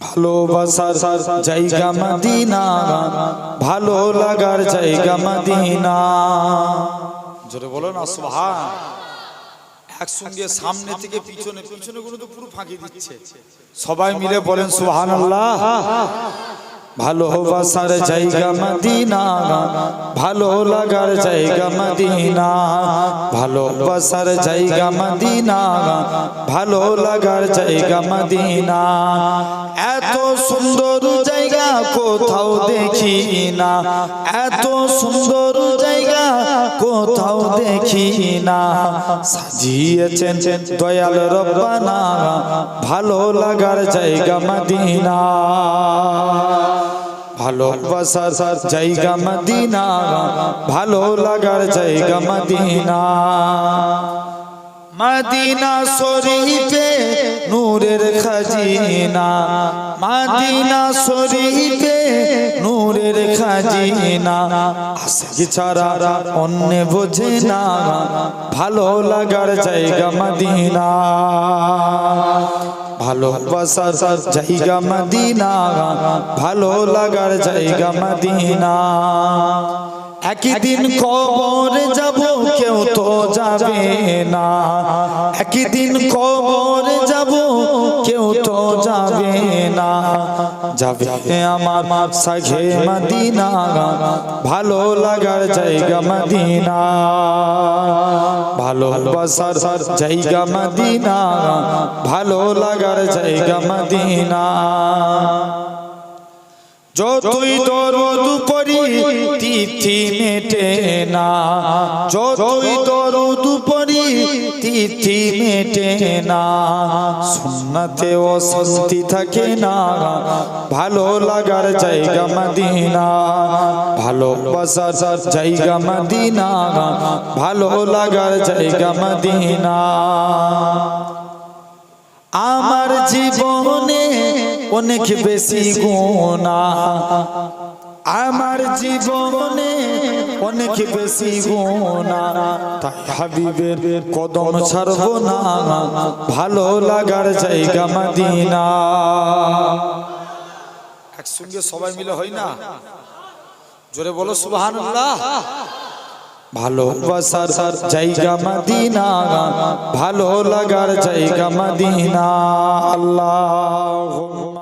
ভালোবাসার জায়গা মদিনা, ভালো লাগার জায়গা মদিনা। জোরে বলো না সুবহান। একসঙ্গে সামনে থেকে পিছনে, পিছনে গুলো তো পুরো ফাঁকি দিচ্ছে, সবাই মিলে বলেন সুবহানাল্লাহ। ভালোবাসার জায়গা মদিনা, ভালো লাগার জায়গা মদিনা, ভালোবাসার জায়গা মদিনা, ভালো লাগার জায়গা মদিনা। এত সুন্দর জায়গা কোথাও দেখি না, এত সুন্দর জায়গা কোথাও দেখি না। সাজিয়েছেন দয়াল রব্বানা, ভালো লাগার জায়গা মদিনা। ভালোবাসার জায়গা মদিনা, ভালো লাগার জায়গা মদিনা। মদিনা শরীফে নূরের খাজিনা, মদিনা শরীফে নূরের খাজিনা। আশিক ছাড়া অন্য বোঝে না, ভালো লাগার জায়গা মদিনা। ভালোবাসার জায়গা মদিনা, ভালো লাগার জায়গা মদিনা। একদিন কবরে যাব কেউ তো যাবে না, একদিন কবরে যাব কেউ তো যাবে না। যাবে আমার সাঘে মদিনা, ভালো লাগার জায়গা মদিনা। ভালোবাসার জায়গা মদিনা, ভালো লাগার জায়গা মদিনা। যতই দরুদ পড়ি তিথি মেটে না, যতই দরুদ পড়ি তিথি মেটে না। সুন্নতে অশান্তি থাকে না, ভালো লাগার জায়গা মদিনা। ভালোবাসার জায়গা মদিনা, ভালো লাগার জায়গা মদিনা। আমার জীবনে অনেক বেশি গুনাহ, আমার জীবনে অনেক বেশি গুনাহ, তাই হাবিবের কদম ছাড়ব না, ভালো লাগার জায়গা মদিনা। একসঙ্গে সবাই মিলে হয় না, জোরে বলো সুবহানাল্লাহ। ভালোবাসার জায়গা মদিনা, ভালো লাগার জায়গা মদিনা। আল্লাহ।